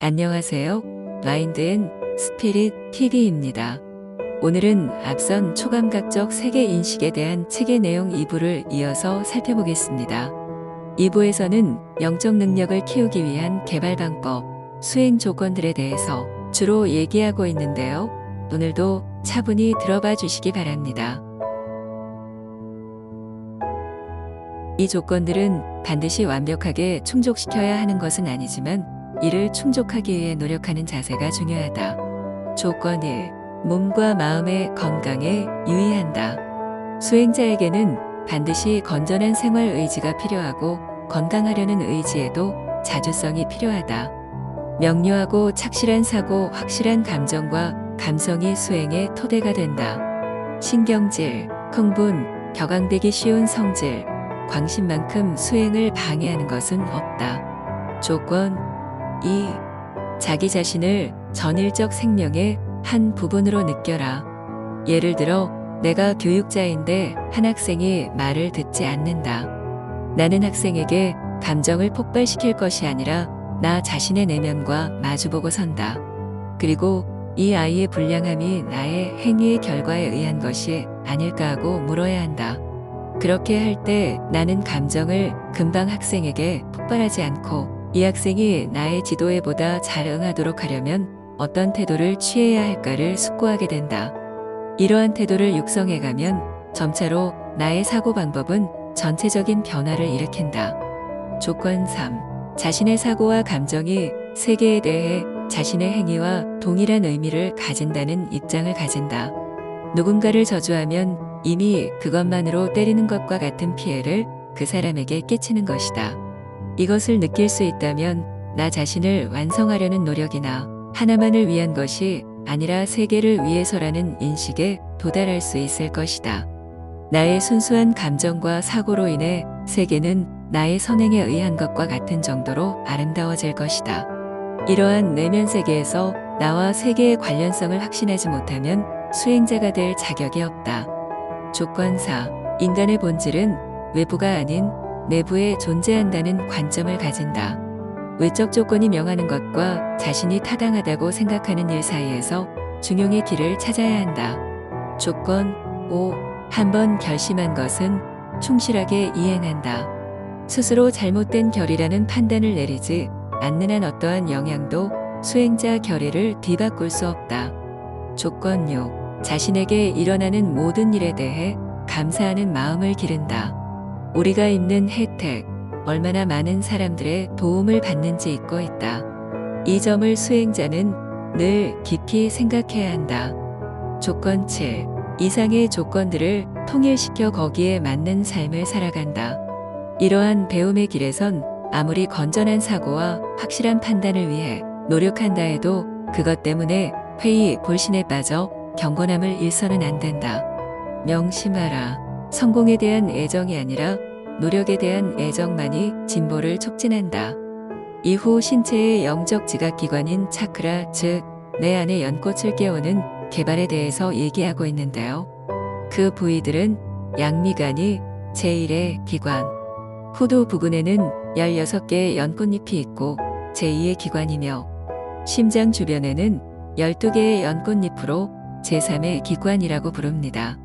안녕하세요. 마인드 앤 스피릿 TV입니다. 오늘은 앞선 초감각적 세계 인식에 대한 책의 내용 2부를 이어서 살펴보겠습니다. 2부에서는 영적 능력을 키우기 위한 개발 방법, 수행 조건들에 대해서 주로 얘기하고 있는데요. 오늘도 차분히 들어봐 주시기 바랍니다. 이 조건들은 반드시 완벽하게 충족시켜야 하는 것은 아니지만 이를 충족하기 위해 노력하는 자세가 중요하다. 조건 1. 몸과 마음의 건강에 유의한다. 수행자에게는 반드시 건전한 생활 의지가 필요하고 건강하려는 의지에도 자주성이 필요하다. 명료하고 착실한 사고, 확실한 감정과 감성이 수행의 토대가 된다. 신경질, 흥분, 격앙되기 쉬운 성질, 광신만큼 수행을 방해하는 것은 없다. 조건 2. 자기 자신을 전일적 생명의 한 부분으로 느껴라. 예를 들어 내가 교육자인데 한 학생이 말을 듣지 않는다. 나는 학생에게 감정을 폭발시킬 것이 아니라 나 자신의 내면과 마주보고 선다. 그리고 이 아이의 불량함이 나의 행위의 결과에 의한 것이 아닐까 하고 물어야 한다. 그렇게 할 때 나는 감정을 금방 학생에게 폭발하지 않고 이 학생이 나의 지도에 보다 잘 응하도록 하려면 어떤 태도를 취해야 할까를 숙고하게 된다. 이러한 태도를 육성해가면 점차로 나의 사고 방법은 전체적인 변화를 일으킨다. 조건 3. 자신의 사고와 감정이 세계에 대해 자신의 행위와 동일한 의미를 가진다는 입장을 가진다. 누군가를 저주하면 이미 그것만으로 때리는 것과 같은 피해를 그 사람에게 끼치는 것이다. 이것을 느낄 수 있다면 나 자신을 완성하려는 노력이나 하나만을 위한 것이 아니라 세계를 위해서라는 인식에 도달할 수 있을 것이다. 나의 순수한 감정과 사고로 인해 세계는 나의 선행에 의한 것과 같은 정도로 아름다워질 것이다. 이러한 내면 세계에서 나와 세계의 관련성을 확신하지 못하면 수행자가 될 자격이 없다. 조건 4. 인간의 본질은 외부가 아닌 내부에 존재한다는 관점을 가진다. 외적 조건이 명하는 것과 자신이 타당하다고 생각하는 일 사이에서 중용의 길을 찾아야 한다. 조건 5. 한번 결심한 것은 충실하게 이행한다. 스스로 잘못된 결이라는 판단을 내리지 않는 한 어떠한 영향도 수행자 결의를 뒤바꿀 수 없다. 조건 6. 자신에게 일어나는 모든 일에 대해 감사하는 마음을 기른다. 우리가 입는 혜택, 얼마나 많은 사람들의 도움을 받는지 잊고 있다. 이 점을 수행자는 늘 깊이 생각해야 한다. 조건 7. 이상의 조건들을 통일시켜 거기에 맞는 삶을 살아간다. 이러한 배움의 길에선 아무리 건전한 사고와 확실한 판단을 위해 노력한다 해도 그것 때문에 회의, 불신에 빠져 경건함을 잃어서는 안 된다. 명심하라. 성공에 대한 애정이 아니라 노력에 대한 애정만이 진보를 촉진한다. 이후 신체의 영적 지각기관인 차크라, 즉 내 안의 연꽃을 깨우는 개발에 대해서 얘기하고 있는데요. 그 부위들은 양미간이 제1의 기관, 후두 부근에는 16개의 연꽃잎이 있고 제2의 기관이며 심장 주변에는 12개의 연꽃잎으로 제3의 기관이라고 부릅니다.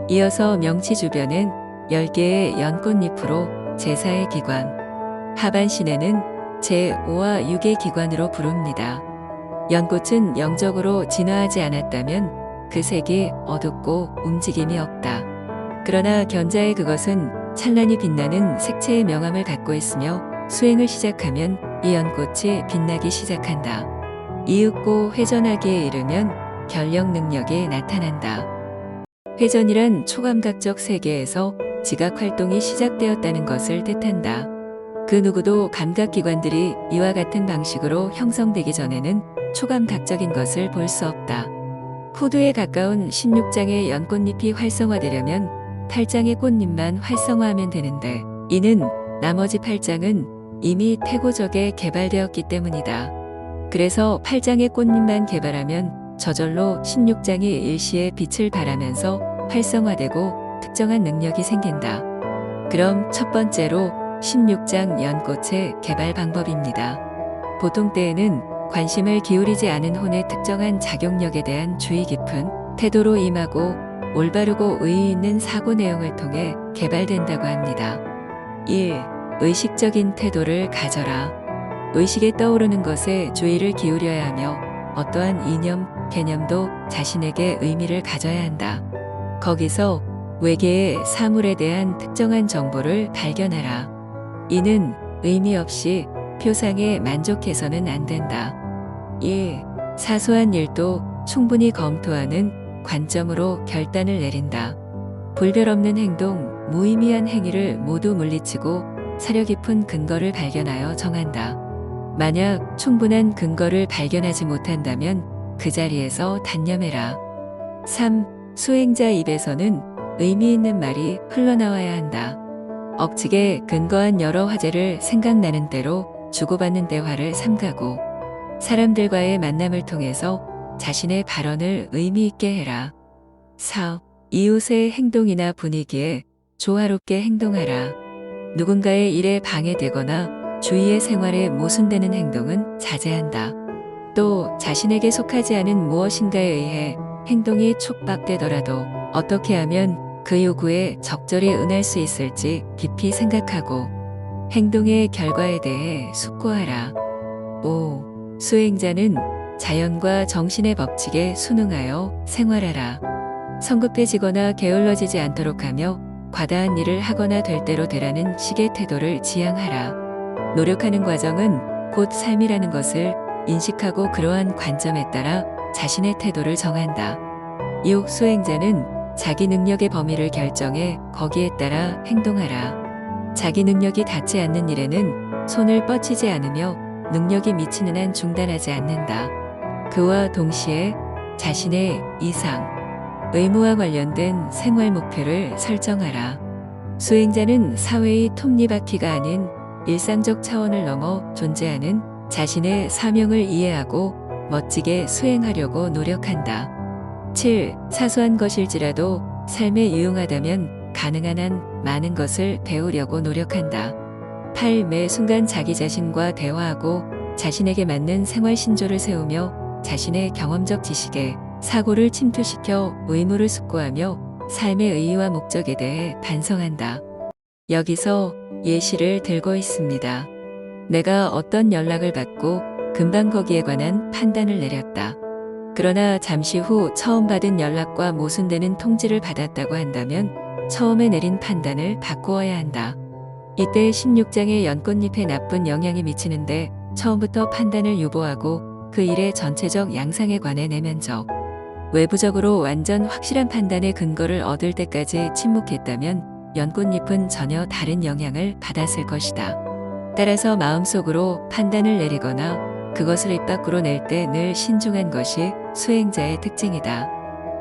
이어서 명치 주변엔 10개의 연꽃잎으로 제4의 기관, 하반신에는 제5와 6의 기관으로 부릅니다. 연꽃은 영적으로 진화하지 않았다면 그 색이 어둡고 움직임이 없다. 그러나 견자의 그것은 찬란히 빛나는 색채의 명암을 갖고 있으며 수행을 시작하면 이 연꽃이 빛나기 시작한다. 이윽고 회전하기에 이르면 결력 능력이 나타난다. 회전이란 초감각적 세계에서 지각 활동이 시작되었다는 것을 뜻한다. 그 누구도 감각기관들이 이와 같은 방식으로 형성되기 전에는 초감각적인 것을 볼 수 없다. 후두에 가까운 16장의 연꽃잎이 활성화되려면 8장의 꽃잎만 활성화하면 되는데 이는 나머지 8장은 이미 태고적에 개발되었기 때문이다. 그래서 8장의 꽃잎만 개발하면 저절로 16장이 일시에 빛을 발하면서 활성화되고 특정한 능력이 생긴다. 그럼 첫 번째로 16장 연꽃의 개발 방법입니다. 보통 때에는 관심을 기울이지 않은 혼의 특정한 작용력에 대한 주의 깊은 태도로 임하고 올바르고 의의 있는 사고 내용을 통해 개발된다고 합니다. 1. 의식적인 태도를 가져라. 의식에 떠오르는 것에 주의를 기울여야 하며 어떠한 이념, 개념도 자신에게 의미를 가져야 한다. 거기서 외계의 사물에 대한 특정한 정보를 발견하라. 이는 의미 없이 표상에 만족해서는 안 된다. 1. 사소한 일도 충분히 검토하는 관점으로 결단을 내린다. 불별 없는 행동, 무의미한 행위를 모두 물리치고 사려 깊은 근거를 발견하여 정한다. 만약 충분한 근거를 발견하지 못한다면 그 자리에서 단념해라. 3. 수행자 입에서는 의미 있는 말이 흘러나와야 한다. 억측에 근거한 여러 화제를 생각나는 대로 주고받는 대화를 삼가고 사람들과의 만남을 통해서 자신의 발언을 의미 있게 해라. 4. 이웃의 행동이나 분위기에 조화롭게 행동하라. 누군가의 일에 방해되거나 주위의 생활에 모순되는 행동은 자제한다. 또 자신에게 속하지 않은 무엇인가에 의해 행동이 촉박되더라도 어떻게 하면 그 요구에 적절히 응할 수 있을지 깊이 생각하고 행동의 결과에 대해 숙고하라. 5. 수행자는 자연과 정신의 법칙에 순응하여 생활하라. 성급해지거나 게을러지지 않도록 하며 과다한 일을 하거나 될 대로 되라는 식의 태도를 지향하라. 노력하는 과정은 곧 삶이라는 것을 인식하고 그러한 관점에 따라 자신의 태도를 정한다. 6. 수행자는 자기 능력의 범위를 결정해 거기에 따라 행동하라. 자기 능력이 닿지 않는 일에는 손을 뻗치지 않으며 능력이 미치는 한 중단하지 않는다. 그와 동시에 자신의 이상, 의무와 관련된 생활 목표를 설정하라. 수행자는 사회의 톱니바퀴가 아닌 일상적 차원을 넘어 존재하는 자신의 사명을 이해하고 멋지게 수행하려고 노력한다. 7. 사소한 것일지라도 삶에 유용하다면 가능한 한 많은 것을 배우려고 노력한다. 8. 매 순간 자기 자신과 대화하고 자신에게 맞는 생활 신조를 세우며 자신의 경험적 지식에 사고를 침투시켜 의무를 숙고하며 삶의 의의와 목적에 대해 반성한다. 여기서 예시를 들고 있습니다. 내가 어떤 연락을 받고 금방 거기에 관한 판단을 내렸다. 그러나 잠시 후 처음 받은 연락과 모순되는 통지를 받았다고 한다면 처음에 내린 판단을 바꾸어야 한다. 이때 16장의 연꽃잎에 나쁜 영향이 미치는데 처음부터 판단을 유보하고 그 일의 전체적 양상에 관해 내면적, 외부적으로 완전 확실한 판단의 근거를 얻을 때까지 침묵했다면 연꽃잎은 전혀 다른 영향을 받았을 것이다. 따라서 마음속으로 판단을 내리거나 그것을 입 밖으로 낼 때 늘 신중한 것이 수행자의 특징이다.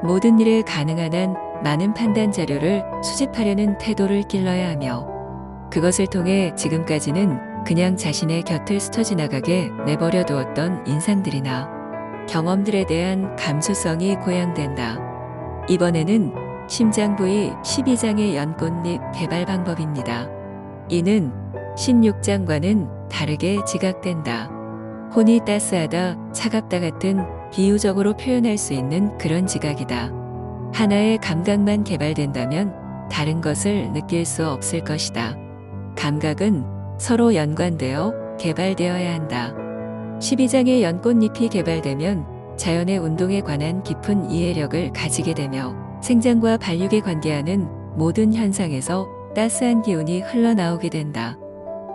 모든 일에 가능한 한 많은 판단 자료를 수집하려는 태도를 길러야 하며 그것을 통해 지금까지는 그냥 자신의 곁을 스쳐 지나가게 내버려 두었던 인상들이나 경험들에 대한 감수성이 고양된다. 이번에는 심장 부위 12장의 연꽃잎 개발 방법입니다. 이는 16장과는 다르게 지각된다. 혼이 따스하다, 차갑다 같은 비유적으로 표현할 수 있는 그런 지각이다. 하나의 감각만 개발된다면 다른 것을 느낄 수 없을 것이다. 감각은 서로 연관되어 개발되어야 한다. 12장의 연꽃잎이 개발되면 자연의 운동에 관한 깊은 이해력을 가지게 되며 생장과 발육에 관계하는 모든 현상에서 따스한 기운이 흘러나오게 된다.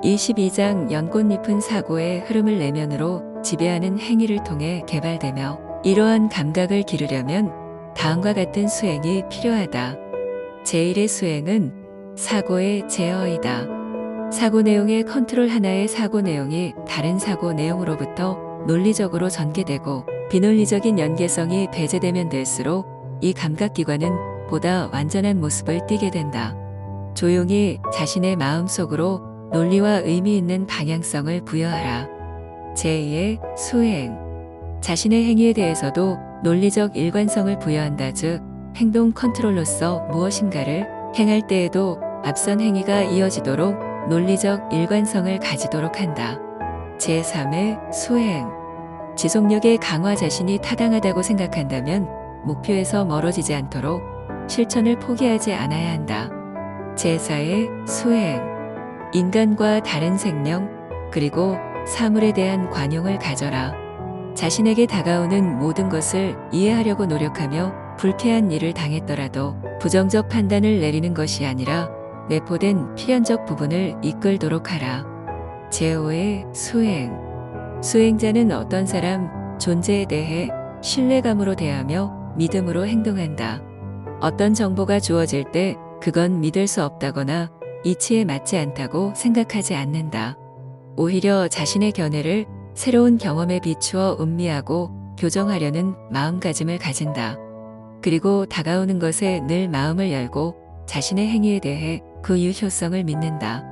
22장 연꽃잎은 사고의 흐름을 내면으로 지배하는 행위를 통해 개발되며 이러한 감각을 기르려면 다음과 같은 수행이 필요하다. 제1의 수행은 사고의 제어이다. 사고 내용의 컨트롤 하나의 사고 내용이 다른 사고 내용으로부터 논리적으로 전개되고 비논리적인 연계성이 배제되면 될수록 이 감각기관은 보다 완전한 모습을 띠게 된다. 조용히 자신의 마음속으로 논리와 의미 있는 방향성을 부여하라. 제2의 수행. 자신의 행위에 대해서도 논리적 일관성을 부여한다. 즉, 행동 컨트롤로서 무엇인가를 행할 때에도 앞선 행위가 이어지도록 논리적 일관성을 가지도록 한다. 제3의 수행. 지속력의 강화 자신이 타당하다고 생각한다면 목표에서 멀어지지 않도록 실천을 포기하지 않아야 한다. 제4의 수행. 인간과 다른 생명, 그리고 사물에 대한 관용을 가져라. 자신에게 다가오는 모든 것을 이해하려고 노력하며 불쾌한 일을 당했더라도 부정적 판단을 내리는 것이 아니라 내포된 필연적 부분을 이끌도록 하라. 제5의 수행. 수행자는 어떤 사람, 존재에 대해 신뢰감으로 대하며 믿음으로 행동한다. 어떤 정보가 주어질 때 그건 믿을 수 없다거나 이치에 맞지 않다고 생각하지 않는다. 오히려 자신의 견해를 새로운 경험에 비추어 음미하고 교정하려는 마음가짐을 가진다. 그리고 다가오는 것에 늘 마음을 열고 자신의 행위에 대해 그 유효성을 믿는다.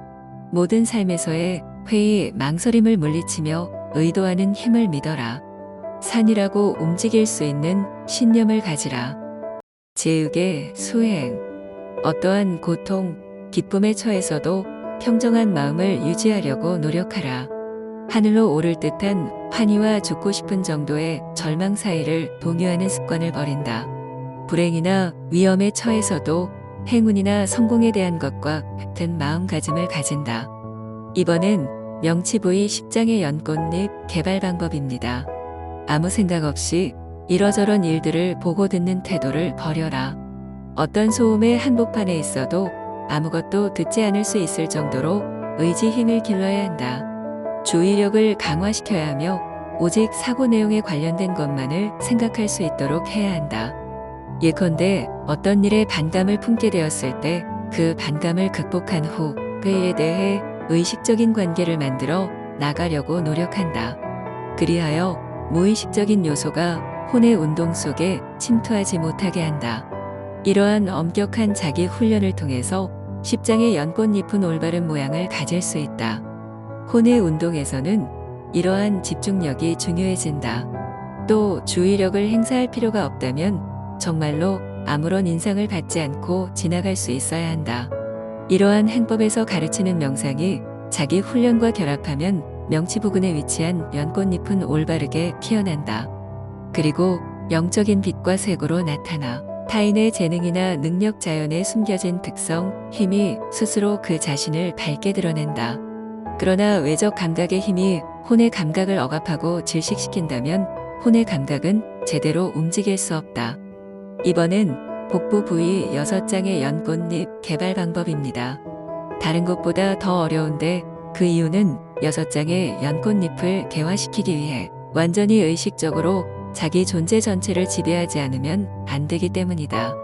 모든 삶에서의 회의, 망설임을 물리치며 의도하는 힘을 믿어라. 산이라고 움직일 수 있는 신념을 가지라. 제6의 수행. 어떠한 고통, 기쁨에 처해서도 평정한 마음을 유지하려고 노력하라. 하늘로 오를 듯한 환희와 죽고 싶은 정도의 절망 사이를 동요하는 습관을 버린다. 불행이나 위험에 처해서도 행운이나 성공에 대한 것과 같은 마음가짐을 가진다. 이번엔 명치부위 10장의 연꽃잎 개발 방법입니다. 아무 생각 없이 이러저런 일들을 보고 듣는 태도를 버려라. 어떤 소음의 한복판에 있어도 아무것도 듣지 않을 수 있을 정도로 의지 힘을 길러야 한다. 주의력을 강화시켜야 하며 오직 사고 내용에 관련된 것만을 생각할 수 있도록 해야 한다. 예컨대 어떤 일에 반감을 품게 되었을 때 그 반감을 극복한 후 그 일에 대해 의식적인 관계를 만들어 나가려고 노력한다. 그리하여 무의식적인 요소가 혼의 운동 속에 침투하지 못하게 한다. 이러한 엄격한 자기 훈련을 통해서 10장의 연꽃잎은 올바른 모양을 가질 수 있다. 혼의 운동에서는 이러한 집중력이 중요해진다. 또 주의력을 행사할 필요가 없다면 정말로 아무런 인상을 받지 않고 지나갈 수 있어야 한다. 이러한 행법에서 가르치는 명상이 자기 훈련과 결합하면 명치 부근에 위치한 연꽃잎은 올바르게 피어난다. 그리고 영적인 빛과 색으로 나타나 타인의 재능이나 능력 자연에 숨겨진 특성, 힘이 스스로 그 자신을 밝게 드러낸다. 그러나 외적 감각의 힘이 혼의 감각을 억압하고 질식시킨다면 혼의 감각은 제대로 움직일 수 없다. 이번엔 복부 부위 6장의 연꽃잎 개발 방법입니다. 다른 것보다 더 어려운데 그 이유는 6장의 연꽃잎을 개화시키기 위해 완전히 의식적으로 자기 존재 전체를 지배하지 않으면 안 되기 때문이다.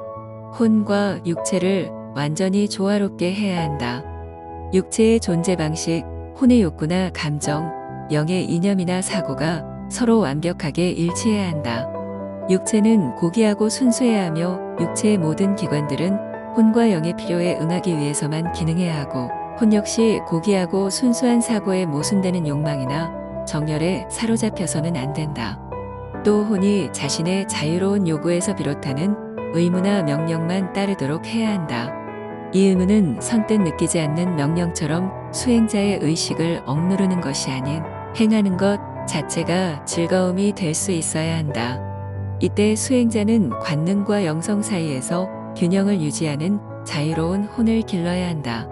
혼과 육체를 완전히 조화롭게 해야 한다. 육체의 존재 방식, 혼의 욕구나 감정, 영의 이념이나 사고가 서로 완벽하게 일치해야 한다. 육체는 고귀하고 순수해야 하며 육체의 모든 기관들은 혼과 영의 필요에 응하기 위해서만 기능해야 하고 혼 역시 고귀하고 순수한 사고에 모순되는 욕망이나 정열에 사로잡혀서는 안 된다. 또 혼이 자신의 자유로운 요구에서 비롯하는 의무나 명령만 따르도록 해야 한다. 이 의무는 선뜻 느끼지 않는 명령처럼 수행자의 의식을 억누르는 것이 아닌 행하는 것 자체가 즐거움이 될 수 있어야 한다. 이때 수행자는 관능과 영성 사이에서 균형을 유지하는 자유로운 혼을 길러야 한다.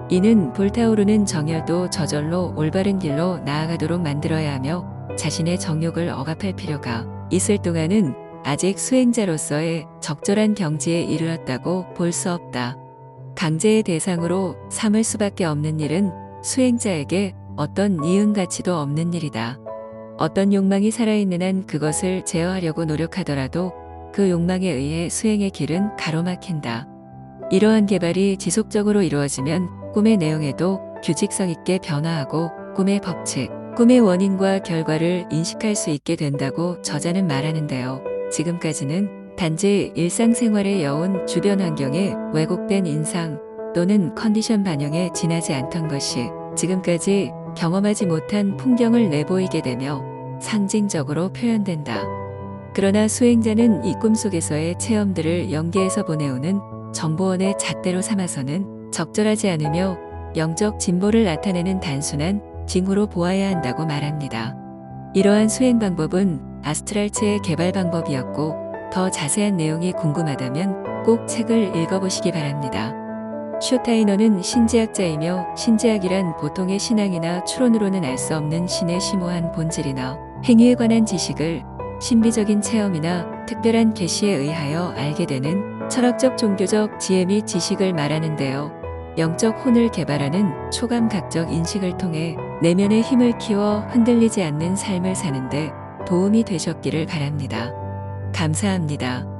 이는 불타오르는 정열도 저절로 올바른 길로 나아가도록 만들어야 하며 자신의 정욕을 억압할 필요가 있을 동안은 아직 수행자로서의 적절한 경지에 이르렀다고 볼 수 없다. 강제의 대상으로 삼을 수밖에 없는 일은 수행자에게 어떤 이응 가치도 없는 일이다. 어떤 욕망이 살아있는 한 그것을 제어하려고 노력하더라도 그 욕망에 의해 수행의 길은 가로막힌다. 이러한 개발이 지속적으로 이루어지면 꿈의 내용에도 규칙성 있게 변화하고 꿈의 법칙, 꿈의 원인과 결과를 인식할 수 있게 된다고 저자는 말하는데요. 지금까지는 단지 일상생활에 여운 주변 환경에 왜곡된 인상 또는 컨디션 반영에 지나지 않던 것이 지금까지 경험하지 못한 풍경을 내보이게 되며 상징적으로 표현된다. 그러나 수행자는 이 꿈속에서의 체험들을 연계해서 보내오는 정보원의 잣대로 삼아서는 적절하지 않으며 영적 진보를 나타내는 단순한 징후로 보아야 한다고 말합니다. 이러한 수행 방법은 아스트랄체의 개발 방법이었고 더 자세한 내용이 궁금하다면 꼭 책을 읽어보시기 바랍니다. 슈타이너는 신지학자이며 신지학이란 보통의 신앙이나 추론으로는 알 수 없는 신의 심오한 본질이나 행위에 관한 지식을 신비적인 체험이나 특별한 계시에 의하여 알게 되는 철학적 종교적 지혜 및 지식을 말하는데요. 영적 혼을 개발하는 초감각적 인식을 통해 내면의 힘을 키워 흔들리지 않는 삶을 사는데 도움이 되셨기를 바랍니다. 감사합니다.